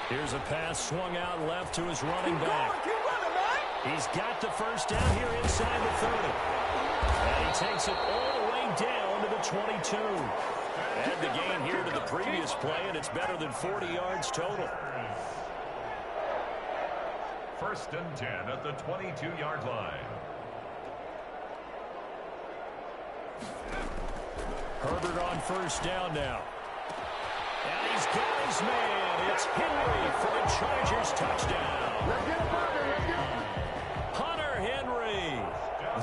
Here's a pass swung out left to his running back. Keep running, man. He's got the first down here inside the 30. And he takes it all the way down to the 22. Add the gain here to the previous play, and it's better than 40 yards total. 1st and 10 at the 22-yard line. Herbert on first down now. And he's got his man. It's Henry for the Chargers touchdown. Let's get him out there. Let's get him. Hunter Henry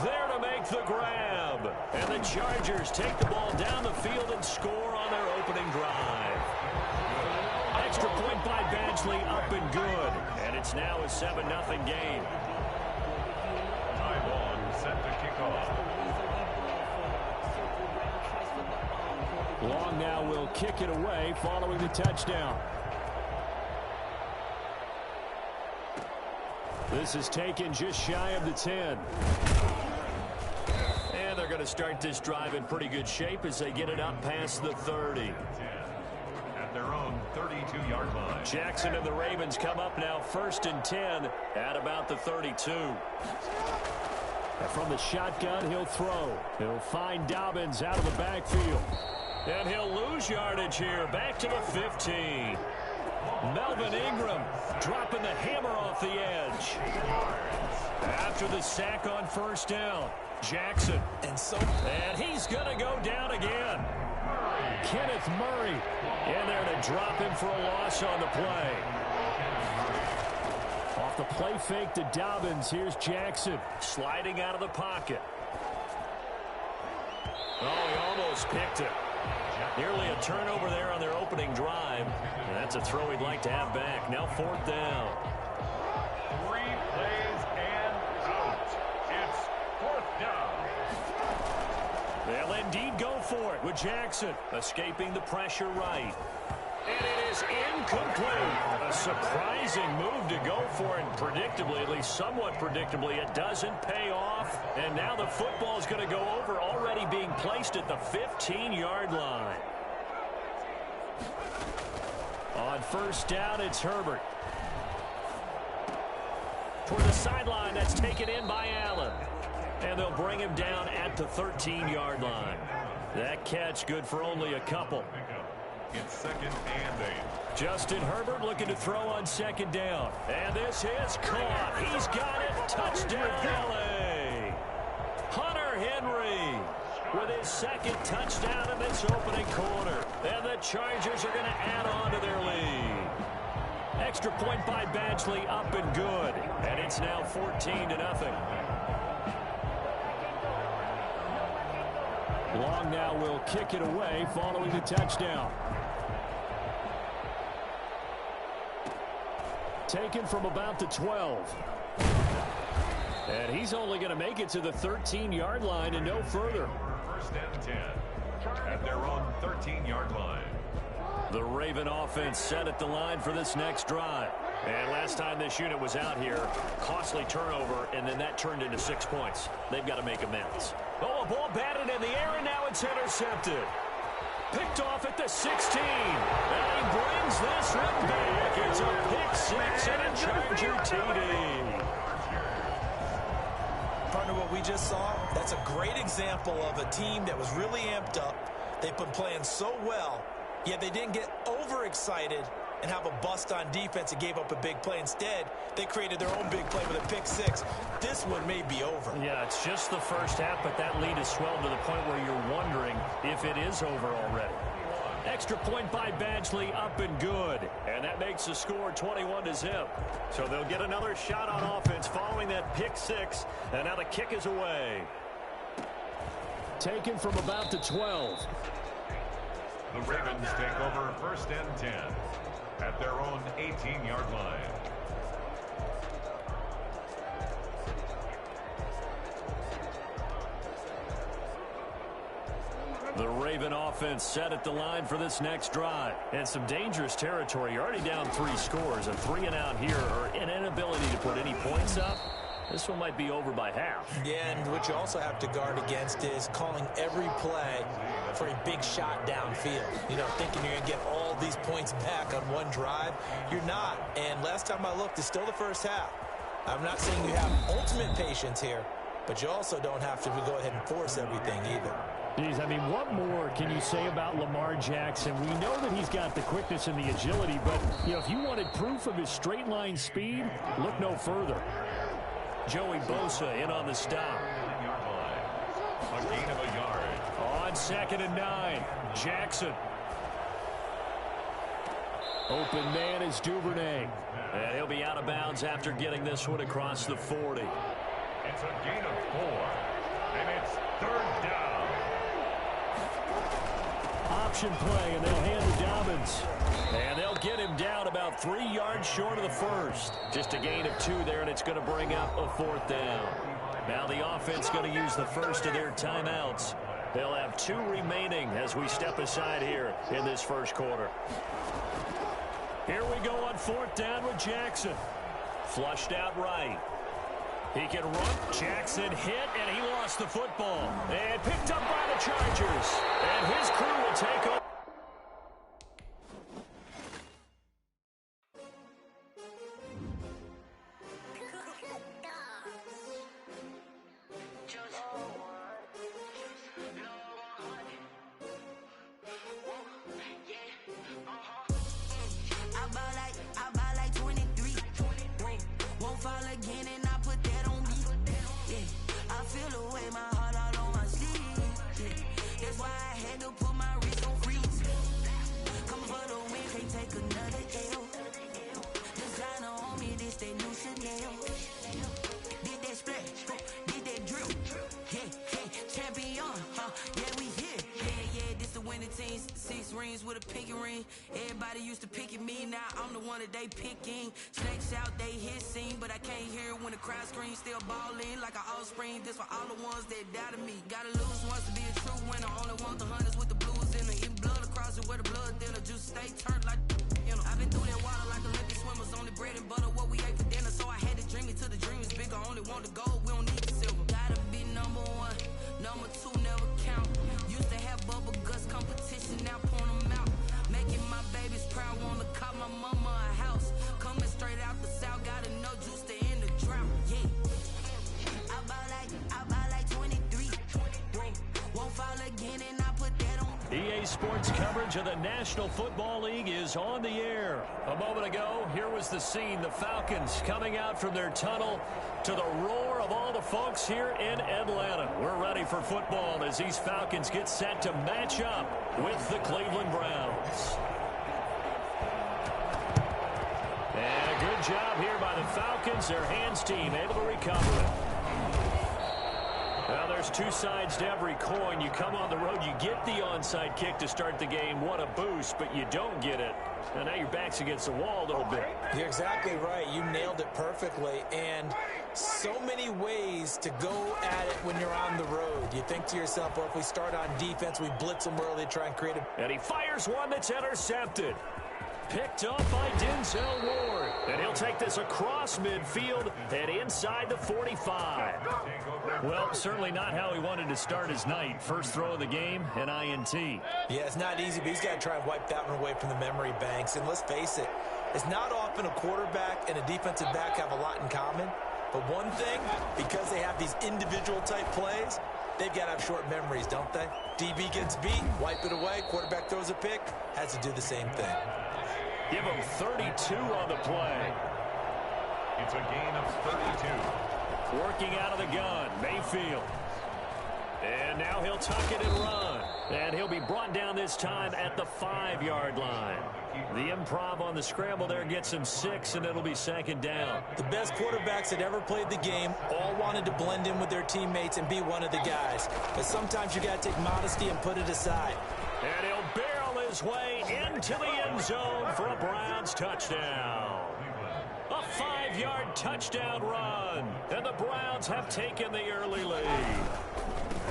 there to make the grab. And the Chargers take the ball down the field and score on their opening drive. Extra point by Badgley, up and good. And it's now a 7-0 game. Time on, set to kick off. Long now will kick it away following the touchdown. This is taken just shy of the 10. And they're going to start this drive in pretty good shape as they get it up past the 30. At their own 32-yard line. Jackson and the Ravens come up now 1st and 10 at about the 32. And from the shotgun, he'll throw. He'll find Dobbins out of the backfield. And he'll lose yardage here, back to the 15. Melvin Ingram dropping the hammer off the edge. After the sack on first down, Jackson. And he's going to go down again. Kenneth Murray in there to drop him for a loss on the play. Off the play fake to Dobbins, here's Jackson sliding out of the pocket. Oh, he almost picked it. Nearly a turnover there on their opening drive. And that's a throw he'd like to have back. Now 4th down. 3 plays and out. It's 4th down. They'll indeed go for it with Jackson escaping the pressure right. And it is incomplete. A surprising move to go for it. Predictably, at least somewhat predictably, it doesn't pay off. And now the football is going to go over, already being placed at the 15-yard line. On first down, it's Herbert. Toward the sideline, that's taken in by Allen. And they'll bring him down at the 13-yard line. That catch good for only a couple. It's 2nd and 8. Justin Herbert looking to throw on 2nd down. And this is caught. He's got it. Touchdown, L.A. Hunter Henry with his 2nd touchdown in this opening quarter. And the Chargers are going to add on to their lead. Extra point by Badgley, up and good. And it's now 14-0. Long now will kick it away following the touchdown. Taken from about the 12. And he's only going to make it to the 13-yard line and no further. 1st and 10 at their own 13-yard line. The Raven offense set at the line for this next drive. And last time this unit was out here, costly turnover, and then that turned into 6 points. They've got to make amends. Oh, a ball batted in the air, and now it's intercepted. Picked off at the 16. And he brings this one back. It's a pick 6 and a Charger TD. Partner, what we just saw, that's a great example of a team that was really amped up. They've been playing so well, yet they didn't get overexcited and have a bust on defense and gave up a big play. Instead, they created their own big play with a pick 6. This one may be over. Yeah, it's just the first half, but that lead has swelled to the point where you're wondering if it is over already. Extra point by Badgley, up and good. And that makes the score 21-0. So they'll get another shot on offense following that pick 6. And now the kick is away. Taken from about the 12. The Ravens take over 1st and 10 at their own 18-yard line. The Raven offense set at the line for this next drive. And some dangerous territory. You're already down 3 scores. A 3-and-out here, or an inability to put any points up. This one might be over by half. Yeah, and what you also have to guard against is calling every play for a big shot downfield. You know, thinking you're going to get all these points back on one drive. You're not. And last time I looked, it's still the first half. I'm not saying you have ultimate patience here, but you also don't have to go ahead and force everything either. Geez, I mean, what more can you say about Lamar Jackson? We know that he's got the quickness and the agility, but, you know, if you wanted proof of his straight line speed, look no further. Joey Bosa in on the stop. A gain of a yard. On 2nd and 9, Jackson. Open man is Duvernay. And he'll be out of bounds after getting this one across the 40. It's a gain of 4. And it's 3rd down. Option play, and they'll hand to Dobbins. And they'll get him down about 3 yards short of the first. Just a gain of 2 there, and it's going to bring up a 4th down. Now the offense going to use the first of their timeouts. They'll have 2 remaining as we step aside here in this first quarter. Here we go on 4th down with Jackson. Flushed out right. He can run. Jackson hit, and he lost the football. And picked up by the Chargers. And his crew will take over. With a pinky ring, everybody used to pick at me. Now I'm the one that they picking. Snakes out, they hissing, but I can't hear when the crowd screams. Still balling like an offspring. This for all the ones that doubted me. Gotta lose once to be a true winner. Only want the hunters with the blues in it. Eating blood across it where the blood thinner. Just stay turned like, you know. I've been through that water like Olympic swimmers. Only bread and butter what we ate for dinner. So I had to dream it till the dream is bigger. Only want the gold, we don't need the silver. Gotta be number 1, number 2 never count. Used to have bubble guts competition, now point them out. Making my babies proud, wanna call my mama a house. Coming straight out the south, gotta know juice to end the drought. Yeah. I bought like 23. Won't fall again, and I put that on. EA Sports coverage of the National Football League is on the air. A moment ago, here was the scene. The Falcons coming out from their tunnel to the roar of all the folks here in Atlanta. We're ready for football as these Falcons get set to match up with the Cleveland Browns. And a good job here by the Falcons. Their hands team able to recover it. Well, there's 2 sides to every coin. You come on the road, you get the onside kick to start the game. What a boost, but you don't get it. And now your back's against the wall a little bit. You're exactly right. You nailed it perfectly. And so many ways to go at it when you're on the road. You think to yourself, well, if we start on defense, we blitz them early, try and create a... And he fires one that's intercepted. Picked up by Denzel Ward. And he'll take this across midfield and inside the 45. Well, certainly not how he wanted to start his night. First throw of the game, an INT. Yeah, it's not easy, but he's got to try and wipe that one away from the memory banks. And let's face it, it's not often a quarterback and a defensive back have a lot in common. But one thing, because they have these individual type plays, they've got to have short memories, don't they? DB gets beat, wipe it away, quarterback throws a pick, has to do the same thing. Give him 32 on the play. It's a gain of 32. Working out of the gun, Mayfield. And now he'll tuck it and run. And he'll be brought down this time at the 5-yard line. The improv on the scramble there gets him 6, and it'll be 2nd down. The best quarterbacks that ever played the game all wanted to blend in with their teammates and be one of the guys. But sometimes you got to take modesty and put it aside. And he'll barrel his way into the end zone for a Browns touchdown. A 5-yard touchdown run. And the Browns have taken the early lead.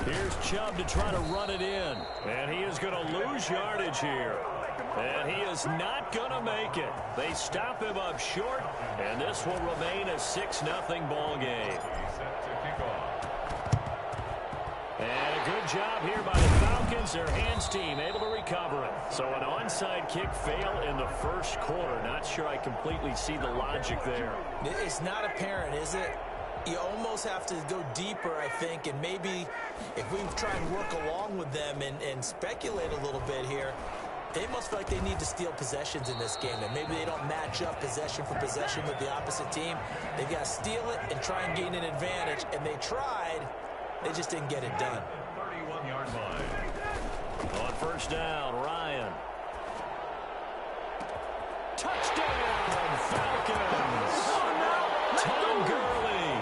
Here's Chubb to try to run it in. And he is going to lose yardage here. And he is not going to make it. They stop him up short, and this will remain a 6-0 ball game. Set to kick off. And a good job here by the Falcons. Their hands team able to recover it. So an onside kick fail in the first quarter. Not sure I completely see the logic there. It's not apparent, is it? You almost have to go deeper, I think, and maybe if we try and work along with them and speculate a little bit here, they must feel like they need to steal possessions in this game, and maybe they don't match up possession for possession with the opposite team. They've got to steal it and try and gain an advantage, and they tried. They just didn't get it done. 31-yard line. On first down, Ryan. Touchdown, Falcons! Tom Gurley,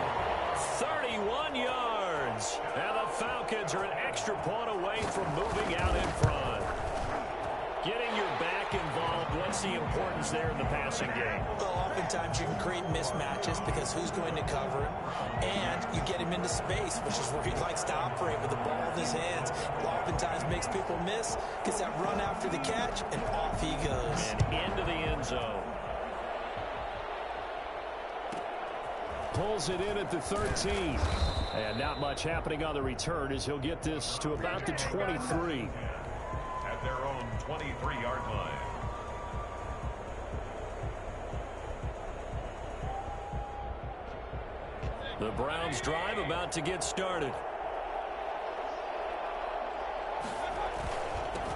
31 yards. And the Falcons are an extra point away from moving out in front. Getting your back involved, what's the importance there in the passing game? Well, oftentimes you can create mismatches because who's going to cover it, and you get him into space, which is where he likes to operate with the ball in his hands. It oftentimes makes people miss, gets that run after the catch, and off he goes. And into the end zone. Pulls it in at the 13. And not much happening on the return as he'll get this to about the 23. At their own 23-yard line. The Browns drive about to get started.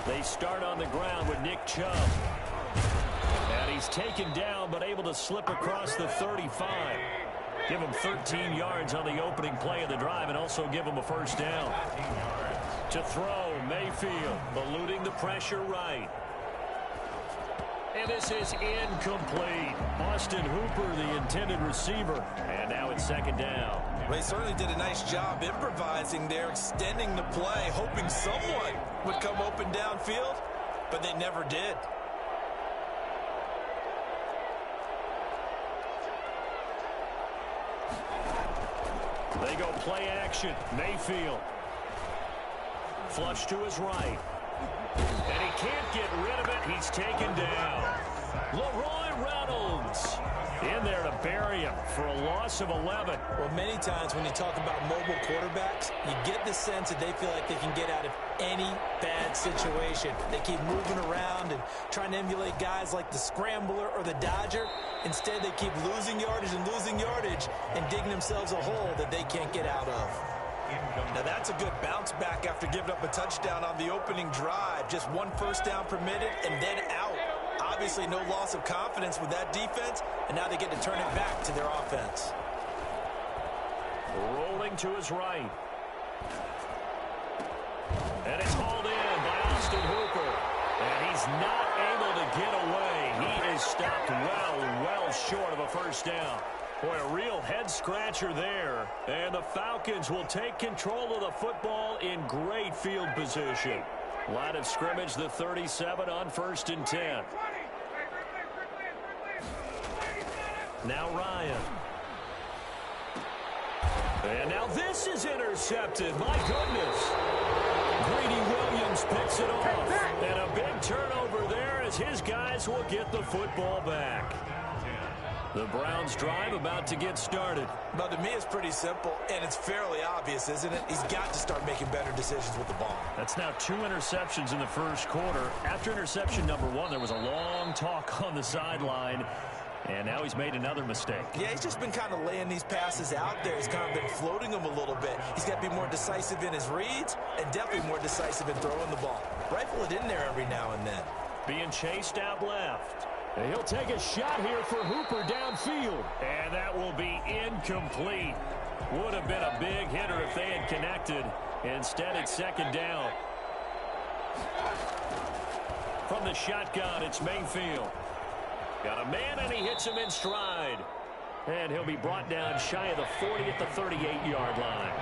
They start on the ground with Nick Chubb. And he's taken down but able to slip across the 35. Give him 13 yards on the opening play of the drive and also give him a first down. To throw, Mayfield, eluding the pressure right. And this is incomplete. Austin Hooper, the intended receiver. And now it's second down. Well, he certainly did a nice job improvising there, extending the play, hoping someone would come open downfield, but they never did. They go play action. Mayfield. Flush to his right. And he can't get rid of it. He's taken down. Leroy Reynolds in there to bury him for a loss of 11. Well, many times when you talk about mobile quarterbacks, you get the sense that they feel like they can get out of any bad situation. They keep moving around and trying to emulate guys like the Scrambler or the Dodger. Instead, they keep losing yardage and digging themselves a hole that they can't get out of. Now, that's a good bounce back after giving up a touchdown on the opening drive. Just one first down permitted and then out. Obviously, no loss of confidence with that defense, and now they get to turn it back to their offense. Rolling to his right. And it's hauled in by Austin Hooper. And he's not able to get away. He is stopped well short of a first down. Boy, a real head-scratcher there. And the Falcons will take control of the football in great field position. Line of scrimmage, the 37 on first and 10. Now Ryan. And now this is intercepted. My goodness. Greedy Williams picks it off. And a big turnover there as his guys will get the football back. The Browns drive about to get started. But to me, it's pretty simple, and it's fairly obvious, isn't it? He's got to start making better decisions with the ball. That's now 2 interceptions in the first quarter. After interception number 1, there was a long talk on the sideline, and now he's made another mistake. Yeah, he's just been kind of laying these passes out there. He's kind of been floating them a little bit. He's got to be more decisive in his reads and definitely more decisive in throwing the ball. Rifle it in there every now and then. Being chased out left. And he'll take a shot here for Hooper downfield. And that will be incomplete. Would have been a big hitter if they had connected. Instead, it's second down. From the shotgun, it's Mayfield. Got a man, and he hits him in stride. And he'll be brought down shy of the 40 at the 38-yard line.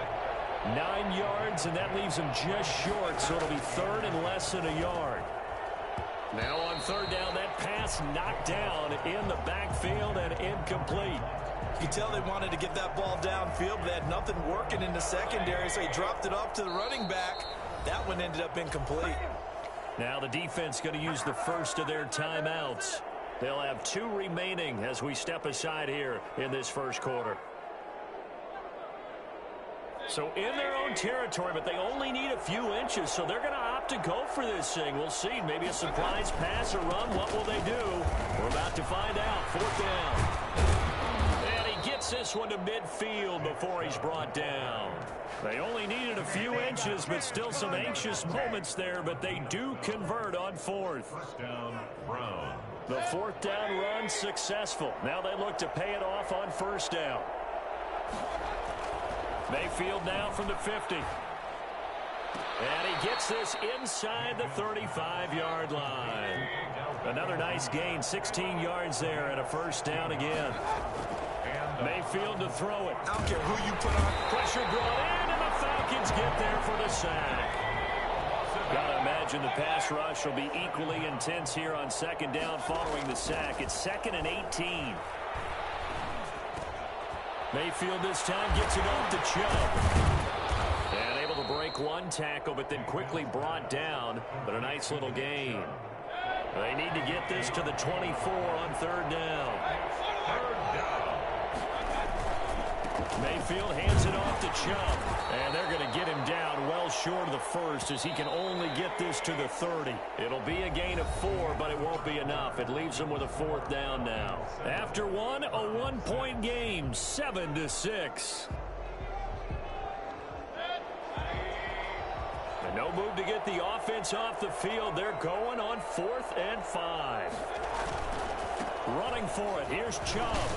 9 yards, and that leaves him just short, so it'll be third and less than a yard. Now on third down, that pass knocked down in the backfield and incomplete. You can tell they wanted to get that ball downfield, but they had nothing working in the secondary, so he dropped it off to the running back. That one ended up incomplete. Now the defense going to use the first of their timeouts. They'll have 2 remaining as we step aside here in this first quarter. So in their own territory, but they only need a few inches, so they're going to opt to go for this thing. We'll see. Maybe a surprise pass or run. What will they do? We're about to find out. 4th down. And he gets this one to midfield before he's brought down. They only needed a few inches, but still some anxious moments there, but they do convert on 4th. First down, Brown. The 4th down run successful. Now they look to pay it off on 1st down. Mayfield now from the 50. And he gets this inside the 35-yard line. Another nice gain, 16 yards there and a 1st down again. Mayfield to throw it. I don't care who you put on. Pressure brought in, and the Falcons get there for the sack. Gotta imagine the pass rush will be equally intense here on 2nd down following the sack. It's 2nd and 18. Mayfield this time gets it off to Chubb. And able to break 1 tackle, but then quickly brought down. But a nice little gain. They need to get this to the 24 on 3rd down. Mayfield hands it off to Chubb. And they're going to get him down well short of the 1st as he can only get this to the 30. It'll be a gain of 4, but it won't be enough. It leaves them with a 4th down now. After one, a 1-point game, 7-6. And no move to get the offense off the field. They're going on 4th and 5. Running for it. Here's Chubb.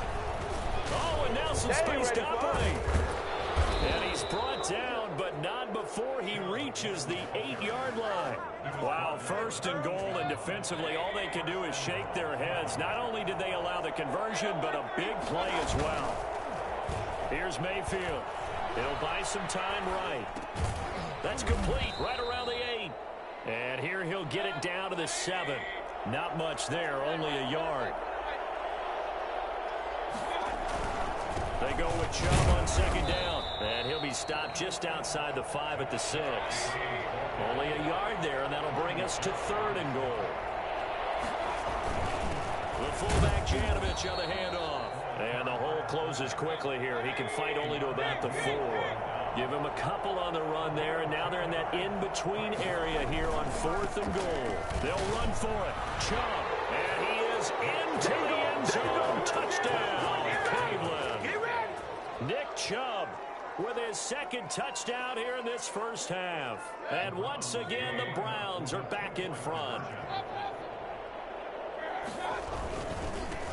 Oh, and now some space to operate. And he's brought down, but not before he reaches the 8-yard line. Wow, 1st and goal, and defensively, all they can do is shake their heads. Not only did they allow the conversion, but a big play as well. Here's Mayfield. He'll buy some time right. That's complete, right around the 8. And here he'll get it down to the 7. Not much there, only a yard. They go with Chubb on 2nd down. And he'll be stopped just outside the 5 at the 6. Only a yard there, and that'll bring us to 3rd and goal. The fullback Janovich on the handoff. And the hole closes quickly here. He can fight only to about the 4. Give him a couple on the run there, and now they're in that in-between area here on 4th and goal. They'll run for it. Chubb, and he is into the end zone. Touchdown, Cleveland. Nick Chubb with his 2nd touchdown here in this first half. And once again, the Browns are back in front.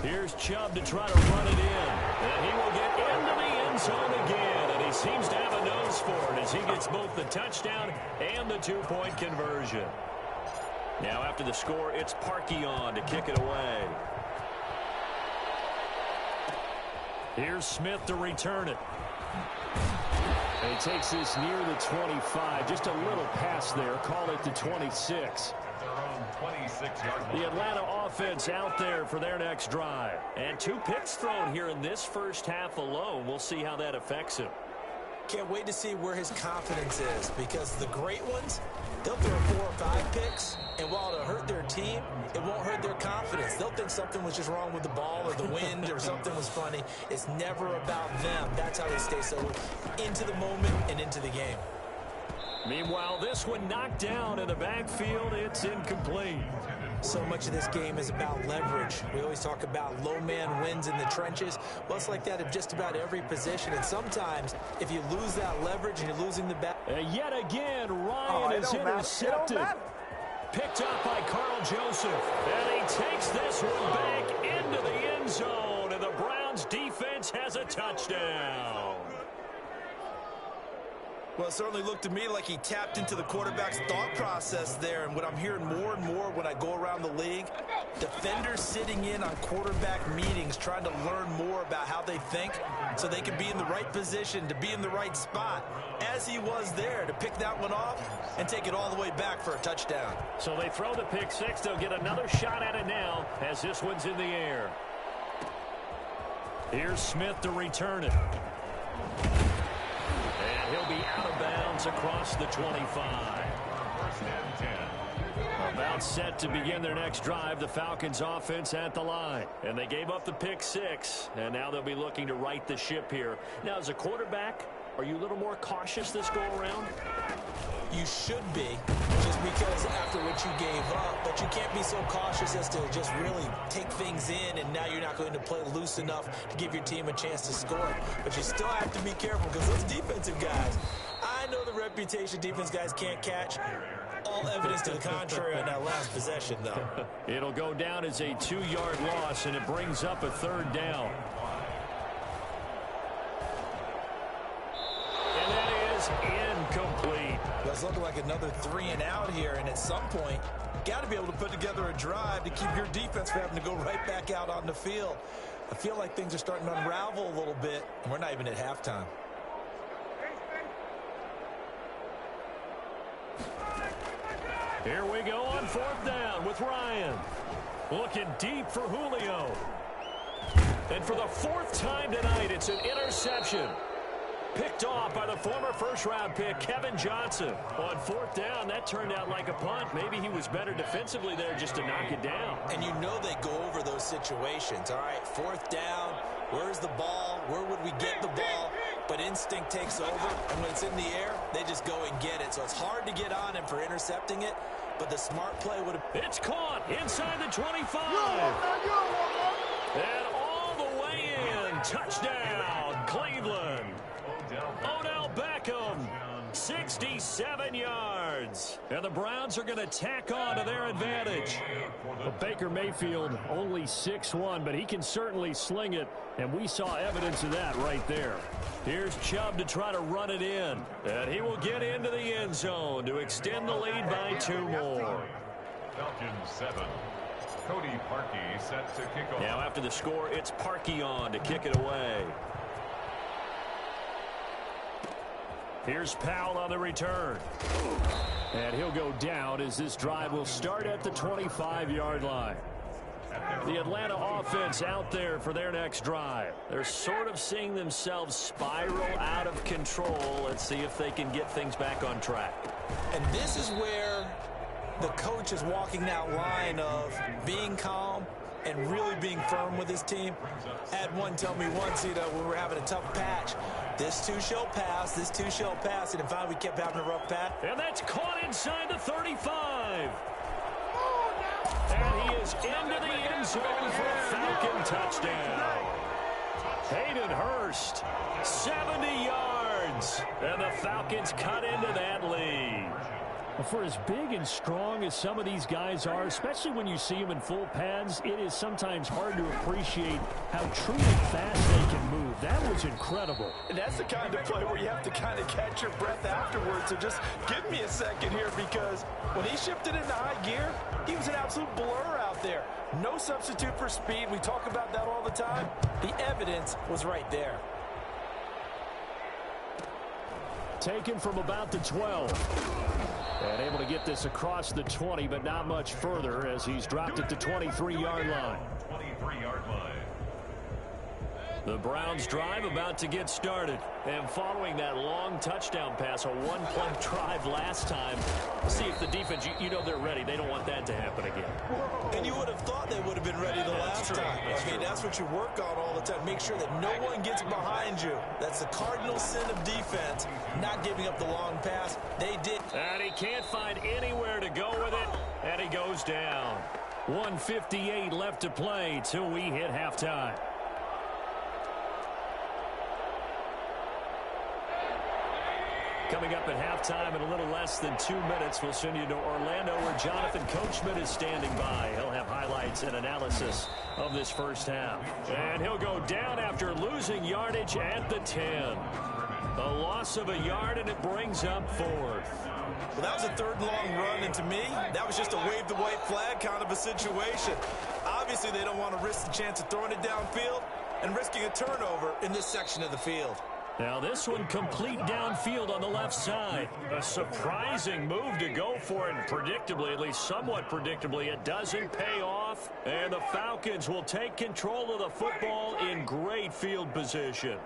Here's Chubb to try to run it in. And he will get into the end zone again. And he seems to have a nose for it as he gets both the touchdown and the 2-point conversion. Now after the score, it's Parkey on to kick it away. Here's Smith to return it. And he takes this near the 25. Just a little pass there. Call it the 26. The Atlanta offense out there for their next drive. And 2 picks thrown here in this first half alone. We'll see how that affects him. Can't wait to see where his confidence is, because the great ones, they'll throw 4 or 5 picks, and while it'll hurt their team, it won't hurt their confidence. They'll think something was just wrong with the ball or the wind or something was funny. It's never about them. That's how they stay so into the moment and into the game. Meanwhile, this one knocked down in the backfield. It's incomplete. So much of this game is about leverage. We always talk about low man wins in the trenches. Well, it's like that of just about every position. And sometimes, if you lose that leverage and you're losing the bat. Yet again, Ryan is intercepted. Picked up by Carl Joseph. And he takes this one back into the end zone. And the Browns defense has a touchdown. Well, it certainly looked to me like he tapped into the quarterback's thought process there. And what I'm hearing more and more when I go around the league, defenders sitting in on quarterback meetings trying to learn more about how they think so they can be in the right position to be in the right spot, as he was there, to pick that one off and take it all the way back for a touchdown. So they throw the pick 6. They'll get another shot at it now as this one's in the air. Here's Smith to return it. He'll be out of bounds across the 25. First and 10. A About set to begin their next drive, the Falcons offense at the line. And they gave up the pick 6, and now they'll be looking to right the ship here. Now, as a quarterback, are you a little more cautious this go-around? You should be, just because after what you gave up, but you can't be so cautious as to just really take things in, and now you're not going to play loose enough to give your team a chance to score. But you still have to be careful because those defensive guys, I know the reputation defense guys can't catch. All evidence to the contrary on that last possession, though. It'll go down as a 2-yard loss, and it brings up a 3rd down. And that is incomplete. Well, it's looking like another 3 and out here, and at some point, you got to be able to put together a drive to keep your defense from having to go right back out on the field. I feel like things are starting to unravel a little bit, and we're not even at halftime. Here we go on 4th down with Ryan. Looking deep for Julio. And for the 4th time tonight, it's an interception. Picked off by the former first-round pick, Kevin Johnson. On 4th down, that turned out like a punt. Maybe he was better defensively there just to knock it down. And you know they go over those situations. All right, 4th down, where's the ball? Where would we get the ball? But instinct takes over, and when it's in the air, they just go and get it. So it's hard to get on him for intercepting it, but the smart play would have... It's caught inside the 25. And all the way in. Touchdown, Cleveland. Odell Beckham, 67 yards. And the Browns are going to tack on to their advantage. Well, Baker Mayfield only 6'1", but he can certainly sling it, and we saw evidence of that right there. Here's Chubb to try to run it in, and he will get into the end zone to extend the lead by 2 more. Falcons 7. Cody Parkey set to kick off. Now after the score, it's Parkey on to kick it away. Here's Powell on the return. And he'll go down as this drive will start at the 25-yard line. The Atlanta offense out there for their next drive. They're sort of seeing themselves spiral out of control. Let's see if they can get things back on track. And this is where the coach is walking that line of being calm and really being firm with his team. Had one tell me once, when we're having a tough patch, this too shall pass, this too shall pass, and finally we kept having a rough patch. And that's caught inside the 35. And he is into the end zone for a Falcon touchdown. Hayden Hurst, 70 yards, and the Falcons cut into that lead. For as big and strong as some of these guys are, especially when you see them in full pads, it is sometimes hard to appreciate how truly fast they can move. That was incredible. And that's the kind of play where you have to kind of catch your breath afterwards. So just give me a second here, because when he shifted into high gear, he was an absolute blur out there. No substitute for speed. We talk about that all the time. The evidence was right there. Taken from about the 12. And able to get this across the 20, but not much further as he's dropped it to 23-yard line. 23-yard line. The Browns drive about to get started. And following that long touchdown pass, a one-play drive last time, see if the defense, you know they're ready. They don't want that to happen again. And you would have thought they would have been ready the last time. That's what you work on all the time. Make sure that no one gets behind you. That's the cardinal sin of defense, not giving up the long pass. They did. And he can't find anywhere to go with it, and he goes down. 1:58 left to play till we hit halftime. Coming up at halftime in a little less than 2 minutes, we'll send you to Orlando where Jonathan Coachman is standing by. He'll have highlights and analysis of this first half. And he'll go down after losing yardage at the 10. A loss of a yard, and it brings up 4th. Well, that was a 3rd long run, and to me, that was just a wave the white flag kind of a situation. Obviously, they don't want to risk the chance of throwing it downfield and risking a turnover in this section of the field. Now this one complete downfield on the left side. A surprising move to go for it, and predictably, at least somewhat predictably, it doesn't pay off. And the Falcons will take control of the football in great field position.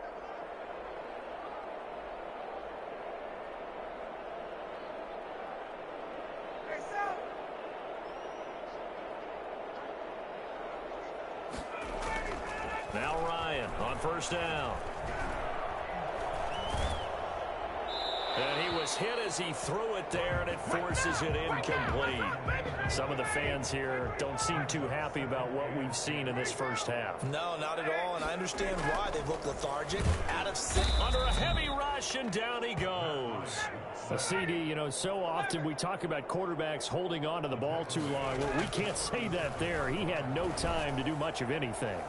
Now Ryan on first down. And he was hit as he threw it there, and it forces it incomplete. Some of the fans here don't seem too happy about what we've seen in this first half. No, not at all, and I understand why. They've looked lethargic, out of sync. Under a heavy rush, and down he goes. A CD, you know, so often we talk about quarterbacks holding on to the ball too long. Well, we can't say that there. He had no time to do much of anything.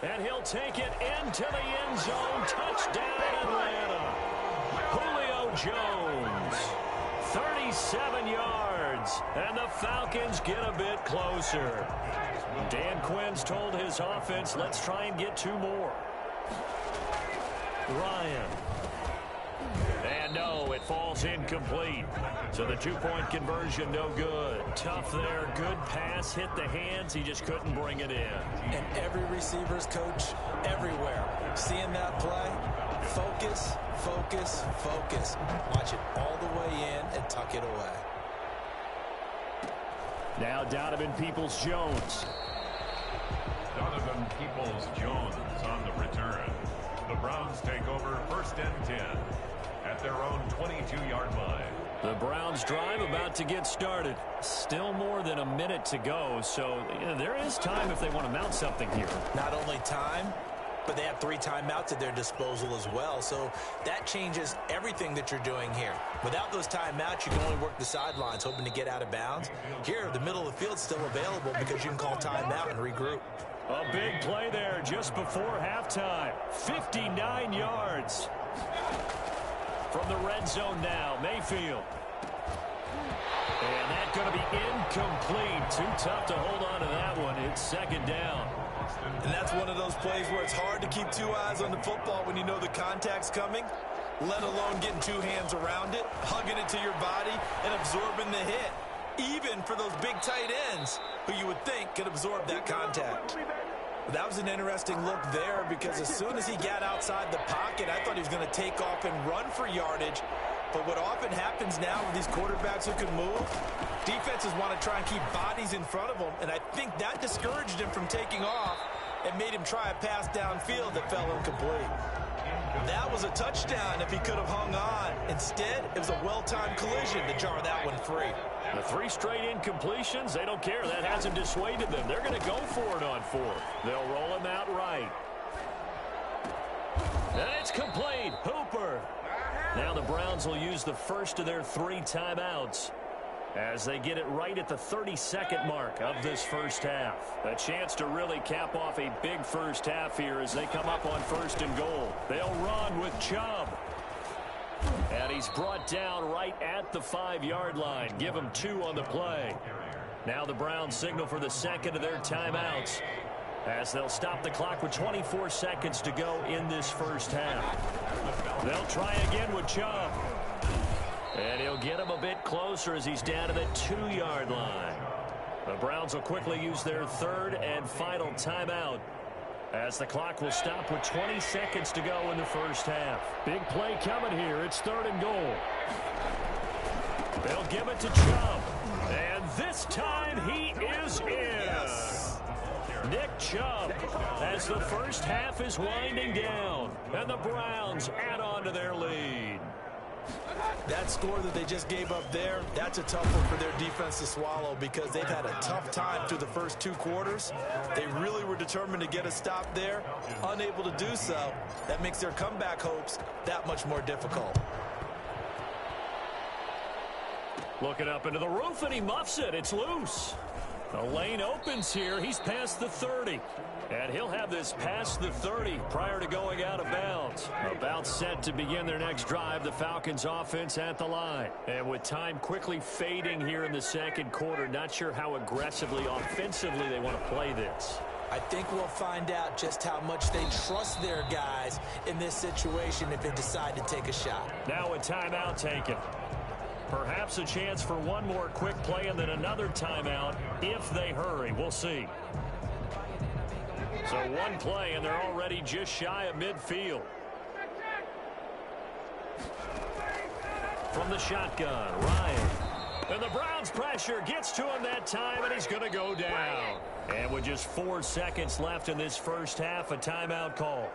And he'll take it into the end zone. Touchdown, Atlanta. Julio Jones, 37 yards, and the Falcons get a bit closer. Dan Quinn's told his offense, let's try and get 2 more. Ryan. And no, it falls incomplete. So the 2-point conversion, no good. Tough there, good pass, hit the hands, he just couldn't bring it in. And every receiver's coach everywhere, seeing that play, focus, focus, focus. Watch it all the way in and tuck it away. Now Donovan Peoples-Jones. Donovan Peoples-Jones on the return. The Browns take over 1st and 10 at their own 22-yard line. The Browns drive about to get started. Still more than a minute to go, so there is time if they want to mount something here. Not only time, but they have 3 timeouts at their disposal as well, so that changes everything that you're doing here. Without those timeouts, you can only work the sidelines, hoping to get out of bounds. Here, the middle of the field's still available because you can call timeout and regroup. A big play there just before halftime. 59 yards. From the red zone now, Mayfield. And that's going to be incomplete. Too tough to hold on to that one. It's 2nd down. And that's one of those plays where it's hard to keep 2 eyes on the football when you know the contact's coming, let alone getting 2 hands around it, hugging it to your body, and absorbing the hit. Even for those big tight ends who you would think could absorb that contact. That was an interesting look there because as soon as he got outside the pocket, I thought he was going to take off and run for yardage. But what often happens now with these quarterbacks who can move, defenses want to try and keep bodies in front of them, and I think that discouraged him from taking off and made him try a pass downfield that fell incomplete. That was a touchdown if he could have hung on. Instead, it was a well-timed collision to jar that one free. The 3 straight incompletions, they don't care. That hasn't dissuaded them. They're going to go for it on 4th. They'll roll him out right. And it's complete. Hooper. Now the Browns will use the first of their 3 timeouts as they get it right at the 32nd mark of this first half. A chance to really cap off a big first half here as they come up on 1st and goal. They'll run with Chubb. And he's brought down right at the 5-yard line. Give him 2 on the play. Now the Browns signal for the 2nd of their timeouts as they'll stop the clock with 24 seconds to go in this first half. They'll try again with Chubb. And he'll get him a bit closer as he's down to the 2-yard line. The Browns will quickly use their 3rd and final timeout as the clock will stop with 20 seconds to go in the first half. Big play coming here. It's 3rd and goal. They'll give it to Chubb. And this time he is in. Yes. Nick Chubb as the first half is winding down. And the Browns add on to their lead. That score that they just gave up there, that's a tough one for their defense to swallow because they've had a tough time through the first 2 quarters. They really were determined to get a stop there, unable to do so. That makes their comeback hopes that much more difficult. Looking up into the roof, and he muffs it. It's loose. The lane opens here. He's past the 30. And he'll have this past the 30 prior to going out of bounds. About set to begin their next drive, the Falcons offense at the line. And with time quickly fading here in the 2nd quarter, not sure how aggressively, offensively they want to play this. I think we'll find out just how much they trust their guys in this situation if they decide to take a shot. Now a timeout taken. Perhaps a chance for one more quick play and then another timeout if they hurry. We'll see. So one play, and they're already just shy of midfield. From the shotgun, Ryan. And the Browns' pressure gets to him that time, and he's going to go down. And with just 4 seconds left in this first half, a timeout call.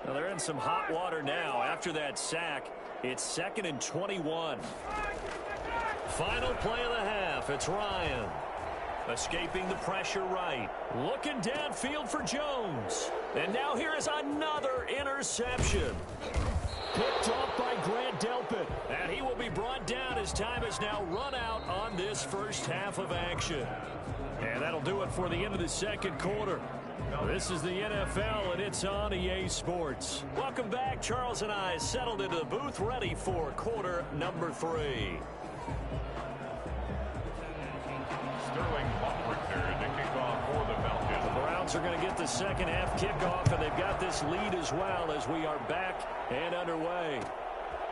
Now they're in some hot water now. After that sack, it's 2nd and 21. Final play of the half. It's Ryan. Escaping the pressure right. Looking downfield for Jones. And now here is another interception. Picked off by Grant Delpit. And he will be brought down as time has now run out on this first half of action. And that'll do it for the end of the second quarter. This is the NFL, and it's on EA Sports. Welcome back. Charles and I settled into the booth, ready for quarter number 3. Sterling Butler to kick off for the Falcons. The Browns are going to get the second half kickoff, and they've got this lead as well as we are back and underway.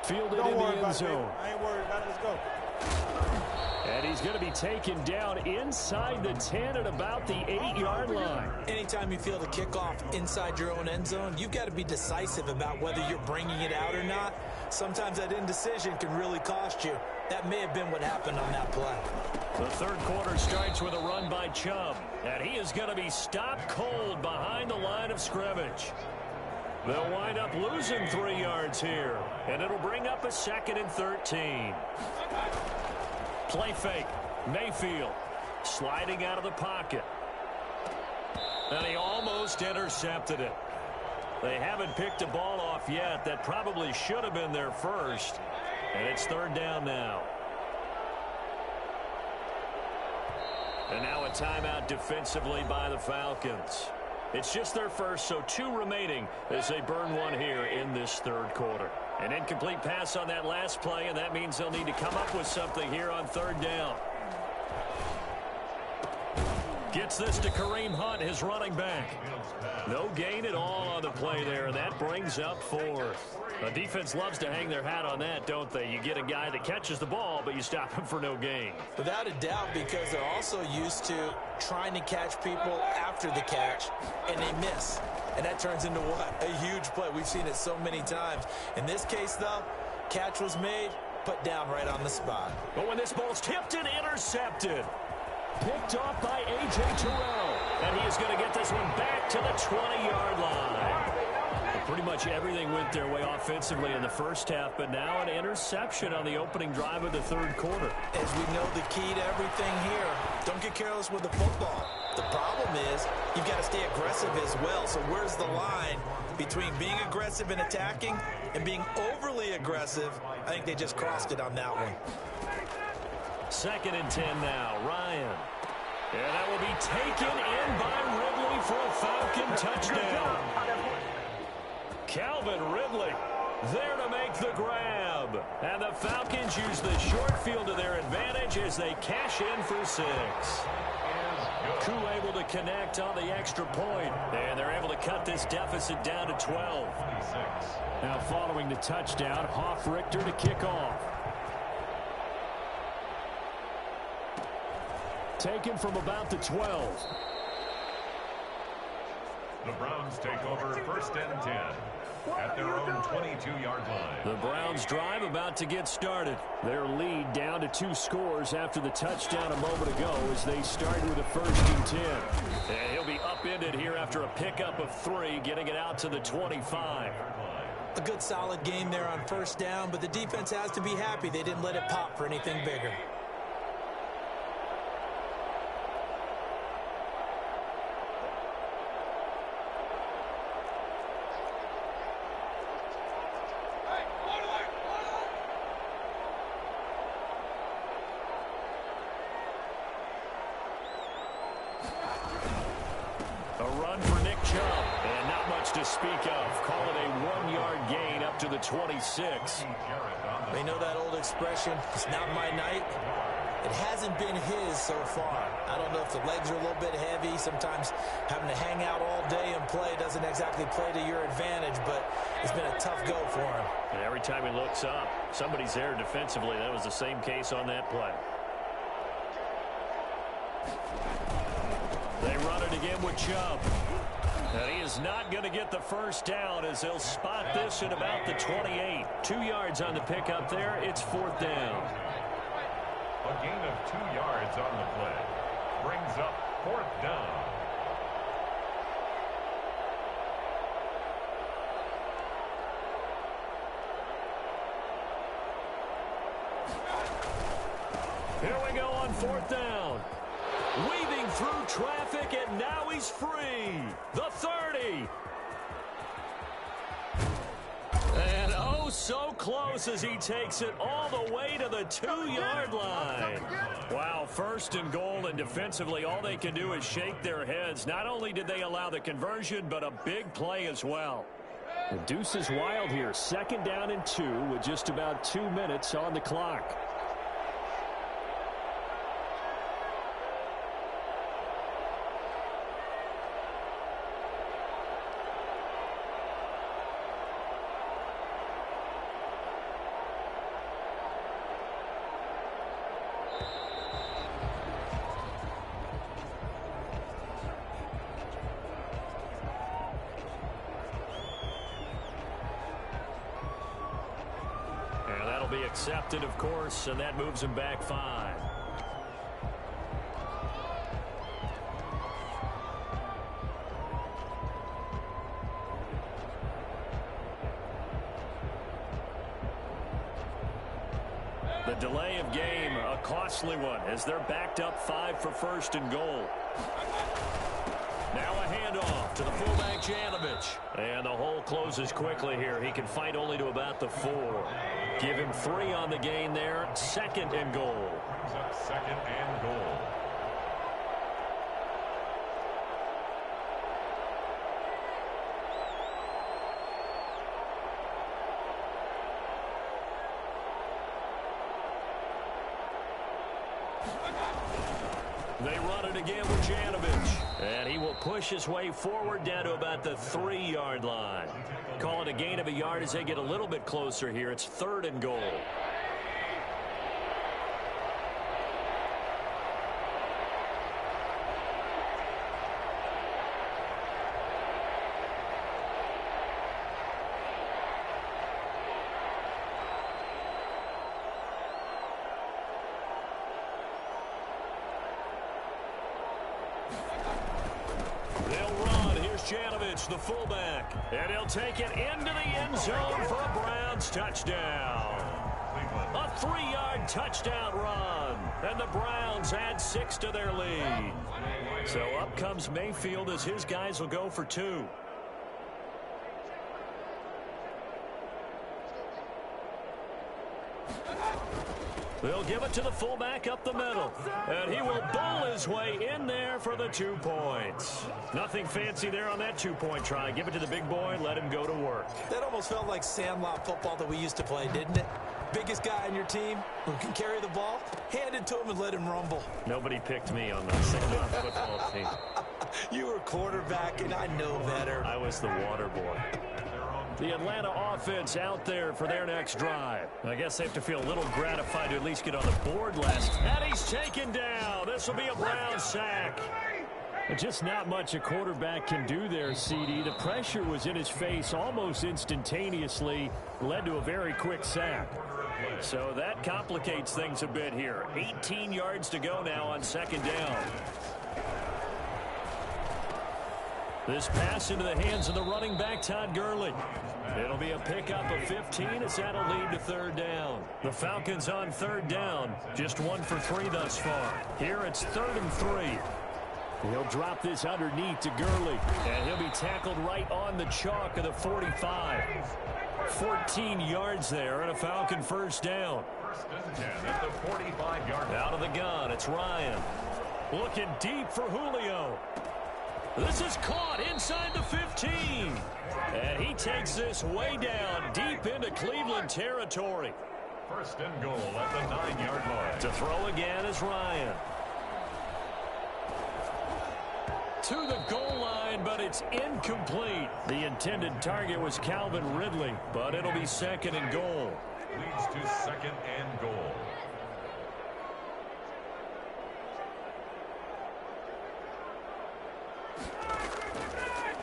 Fielded in the end zone. I ain't worried about it. Let's go. And he's going to be taken down inside the 10 at about the 8-yard line. Anytime you field a kickoff inside your own end zone, you've got to be decisive about whether you're bringing it out or not. Sometimes that indecision can really cost you. That may have been what happened on that play. The third quarter starts with a run by Chubb, and he is going to be stopped cold behind the line of scrimmage. They'll wind up losing 3 yards here, and it'll bring up a 2nd and 13. Play fake. Mayfield sliding out of the pocket. And he almost intercepted it. They haven't picked a ball off yet. That probably should have been their first. And it's 3rd down now. And now a timeout defensively by the Falcons. It's just their first, so 2 remaining as they burn 1 here in this third quarter. An incomplete pass on that last play, and that means they'll need to come up with something here on 3rd down. Gets this to Kareem Hunt, his running back. No gain at all on the play there, and that brings up 4th. The defense loves to hang their hat on that, don't they? You get a guy that catches the ball, but you stop him for no gain. Without a doubt, because they're also used to trying to catch people after the catch, and they miss. And that turns into what? A huge play. We've seen it so many times. In this case, though, catch was made, put down right on the spot. But when this ball's tipped and intercepted. Picked off by A.J. Terrell. And he is going to get this one back to the 20-yard line. Pretty much everything went their way offensively in the first half, but now an interception on the opening drive of the third quarter. As we know, the key to everything here, don't get careless with the football. The problem is you've got to stay aggressive as well. So where's the line between being aggressive and attacking and being overly aggressive? I think they just crossed it on that one. 2nd and 10 now. Ryan. And that will be taken in by Ridley for a Falcon touchdown. Calvin Ridley there to make the grab. And the Falcons use the short field to their advantage as they cash in for 6. Koo able to connect on the extra point. And they're able to cut this deficit down to 12. Now following the touchdown, Hoff-Richter to kick off. Taken from about the 12. The Browns take over 1st and 10 at their own 22-yard line. The Browns drive about to get started. Their lead down to 2 scores after the touchdown a moment ago as they start with a 1st and 10. And he'll be upended here after a pickup of 3, getting it out to the 25. A good solid game there on 1st down, but the defense has to be happy they didn't let it pop for anything bigger. To speak of. Call it a 1-yard gain up to the 26. They know that old expression, it's not my night. It hasn't been his so far. I don't know if the legs are a little bit heavy. Sometimes having to hang out all day and play doesn't exactly play to your advantage, but it's been a tough go for him. And every time he looks up, somebody's there defensively. That was the same case on that play. They run it again with Chubb. And he is not going to get the first down as they'll spot this at about the 28. 2 yards on the pickup there. It's 4th down. A gain of 2 yards on the play. Brings up 4th down. Here we go on 4th down. Weaving through traffic, and now he's free. The 30. And oh, so close as he takes it all the way to the 2-yard line. Wow, 1st and goal, and defensively all they can do is shake their heads. Not only did they allow the conversion, but a big play as well. The deuce is wild here. 2nd down and 2 with just about 2 minutes on the clock. Be accepted, of course, and that moves him back 5. The delay of game, a costly one, as they're backed up 5 for 1st and goal. Now a handoff to the fullback, Janovich. And the hole closes quickly here. He can fight only to about the 4. Give him 3 on the gain there. 2nd and goal. Brings up 2nd and goal. They run it again with Janovich. And he will push his way forward down to about the 3-yard line. Call it a gain of a yard as they get a little bit closer here. It's 3rd and goal. Janovich, the fullback, and he'll take it into the end zone for a Browns touchdown. A 3-yard touchdown run, and the Browns add 6 to their lead. So up comes Mayfield as his guys will go for 2. They'll give it to the fullback up the middle. And he will bowl his way in there for the 2 points. Nothing fancy there on that 2-point try. Give it to the big boy and let him go to work. That almost felt like sandlot football that we used to play, didn't it? Biggest guy on your team who can carry the ball, hand it to him and let him rumble. Nobody picked me on the sandlot football team. You were quarterback, and I know better. I was the water boy. The Atlanta offense out there for their next drive. I guess they have to feel a little gratified to at least get on the board last. And he's taken down. This will be a Brown sack. Just not much a quarterback can do there, CD. The pressure was in his face almost instantaneously. Led to a very quick sack. So that complicates things a bit here. 18 yards to go now on 2nd down. This pass into the hands of the running back, Todd Gurley. It'll be a pickup of 15 as that'll lead to 3rd down. The Falcons on 3rd down. Just 1 for 3 thus far. Here it's 3rd and 3. He'll drop this underneath to Gurley. And he'll be tackled right on the chalk of the 45. 14 yards there and a Falcon 1st down. 1st and 10 at the 45-yard line. Out of the gun, it's Ryan. Looking deep for Julio. This is caught inside the 15. And he takes this way down deep into Cleveland territory. 1st and goal at the 9-yard line. To throw again is Ryan. To the goal line, but it's incomplete. The intended target was Calvin Ridley, but it'll be 2nd and goal. Leads to 2nd and goal.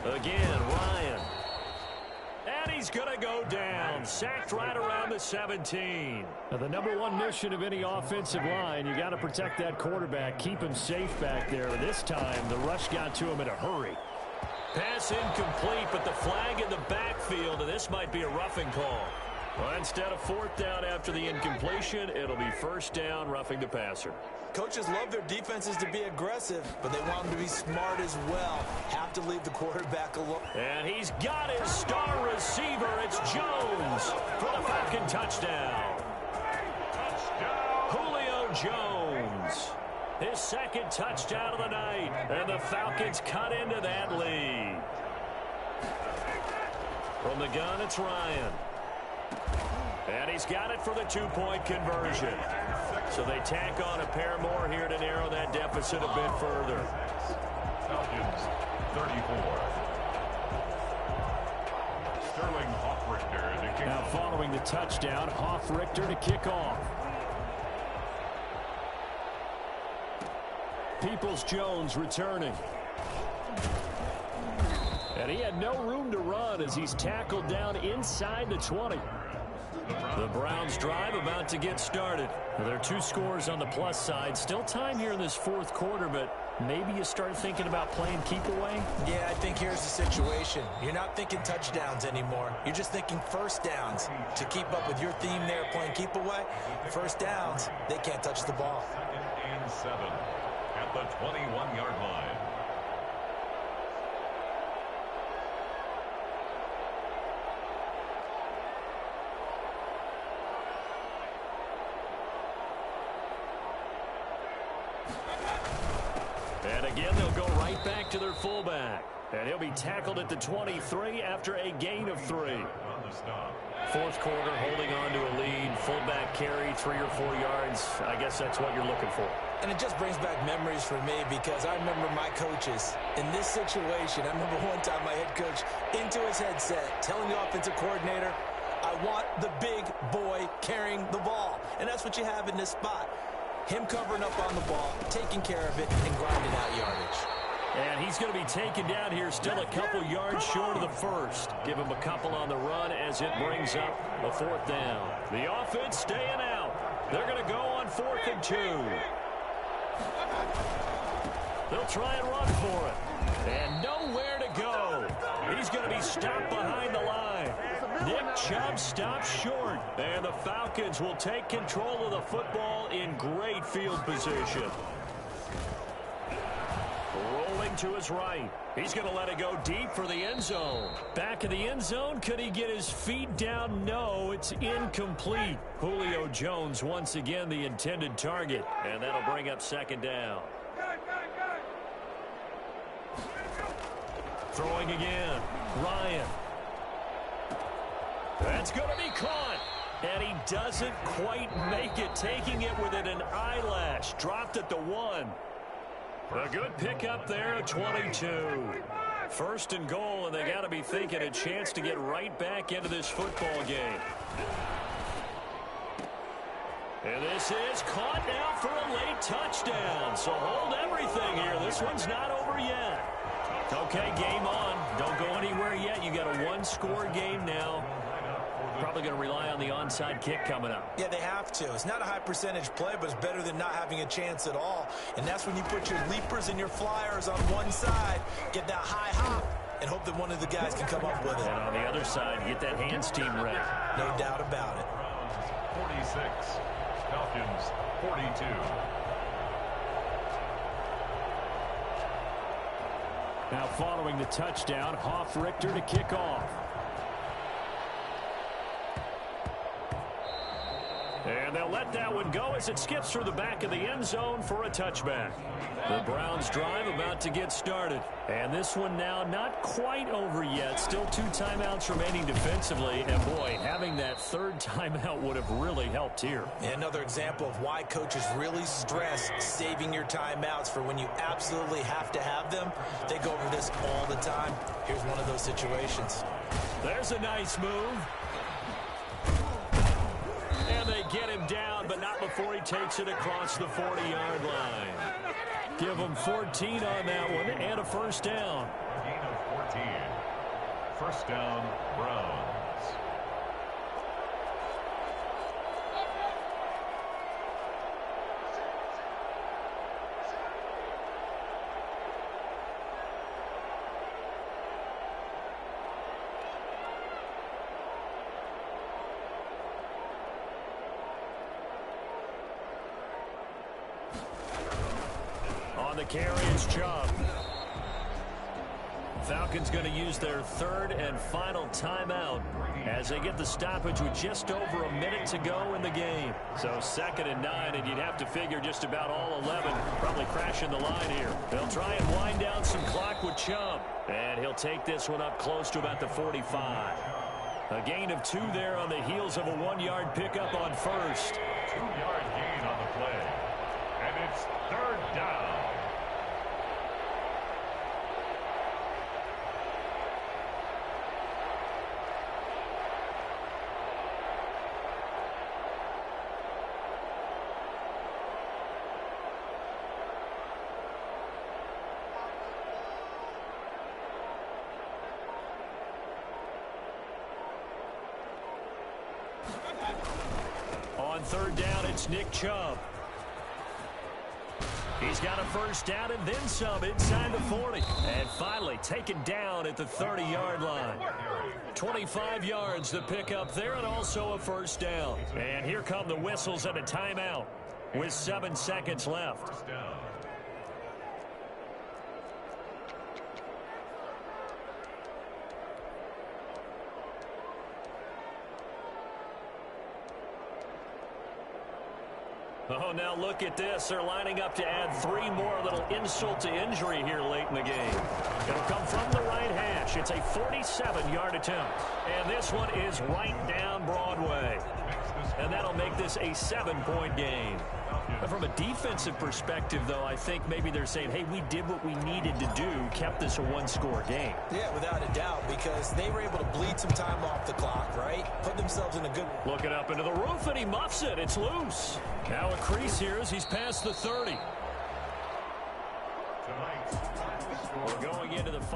Again, Ryan. And he's going to go down. Sacked right around the 17. Now, the #1 mission of any offensive line, you got to protect that quarterback, keep him safe back there. This time, the rush got to him in a hurry. Pass incomplete, but the flag in the backfield, and this might be a roughing call. Well, instead of 4th down after the incompletion, it'll be 1st down, roughing the passer. Coaches love their defenses to be aggressive, but they want them to be smart as well. Have to leave the quarterback alone. And he's got his star receiver. It's Jones for the Falcon touchdown. Julio Jones. His 2nd touchdown of the night. And the Falcons cut into that lead. From the gun, it's Ryan. And he's got it for the 2-point conversion. So they tack on a pair more here to narrow that deficit a bit further. Falcons, 34. Sterling Hoffrichter to kick. Now following the touchdown, Hoffrichter to kick off. Peoples-Jones returning. And he had no room to run as he's tackled down inside the 20. The Browns drive about to get started. Well, there are 2 scores on the plus side. Still time here in this 4th quarter, but maybe you start thinking about playing keep away? Yeah, I think here's the situation. You're not thinking touchdowns anymore. You're just thinking 1st downs. To keep up with your theme there, playing keep away, 1st downs, they can't touch the ball. 2nd and 7 at the 21-yard line. And again, they'll go right back to their fullback. And he'll be tackled at the 23 after a gain of 3. On the stop. 4th quarter, holding on to a lead. Fullback carry, 3 or 4 yards. I guess that's what you're looking for. And it just brings back memories for me because I remember my coaches in this situation. I remember one time my head coach into his headset telling the offensive coordinator, I want the big boy carrying the ball. And that's what you have in this spot. Him covering up on the ball, taking care of it, and grinding out yardage. And he's going to be taken down here, still a couple yards short of the 1st. Give him a couple on the run as it brings up a 4th down. The offense staying out. They're going to go on 4th and 2. They'll try and run for it. And nowhere to go. He's going to be stopped behind the line. Nick Chubb stops short. And the Falcons will take control of the football in great field position. Rolling to his right. He's going to let it go deep for the end zone. Back in the end zone. Could he get his feet down? No, it's incomplete. Julio Jones once again the intended target. And that'll bring up 2nd down. Throwing again. Ryan. That's going to be caught. And he doesn't quite make it. Taking it within an eyelash. Dropped at the 1. A good pickup there at 22. 1st and goal, and they got to be thinking a chance to get right back into this football game. And this is caught now for a late touchdown. So hold everything here. This one's not over yet. Okay, game on. Don't go anywhere yet. You got a 1-score game now. Probably going to rely on the onside kick coming up. Yeah, they have to. It's not a high percentage play, but it's better than not having a chance at all. And that's when you put your leapers and your flyers on one side, get that high hop, and hope that one of the guys can come up with it. And on the other side, get that hands team ready. No doubt about it. 46. Falcons, 42. Now following the touchdown, Hoffrichter to kick off. And they'll let that one go as it skips through the back of the end zone for a touchback. The Browns drive about to get started. And this one now not quite over yet. Still 2 timeouts remaining defensively. And boy, having that 3rd timeout would have really helped here. Another example of why coaches really stress saving your timeouts for when you absolutely have to have them. They go over this all the time. Here's one of those situations. There's a nice move. And they get him down, but not before he takes it across the 40-yard line. Give him 14 on that one and a 1st down. Gain of 14. First down, Browns. On the carry, it's Chubb. Falcons going to use their third and final timeout as they get the stoppage with just over a minute to go in the game. So 2nd and 9, and you'd have to figure just about all 11 probably crashing the line here. They'll try and wind down some clock with Chubb, and he'll take this one up close to about the 45. A gain of 2 there on the heels of a 1-yard pickup on first. 2-yard gain on the play, and it's 3rd down. On 3rd down, it's Nick Chubb. He's got a first down and then some inside the 40. And finally taken down at the 30-yard line. 25 yards to pick up there and also a first down. And here come the whistles and a timeout with 7 seconds left. First down. Oh, now look at this. They're lining up to add 3 more, little insult to injury here late in the game. It'll come from the right hash. It's a 47-yard attempt. And this one is right down Broadway. And that'll make this a 7-point game. But from a defensive perspective, though, I think maybe they're saying, hey, we did what we needed to do, kept this a 1-score game. Yeah, without a doubt, because they were able to bleed some time off the clock, right? Put themselves in a good... Looking up into the roof, and he muffs it. It's loose. Now a crease here as he's past the 30. Tonight, We're going into the final.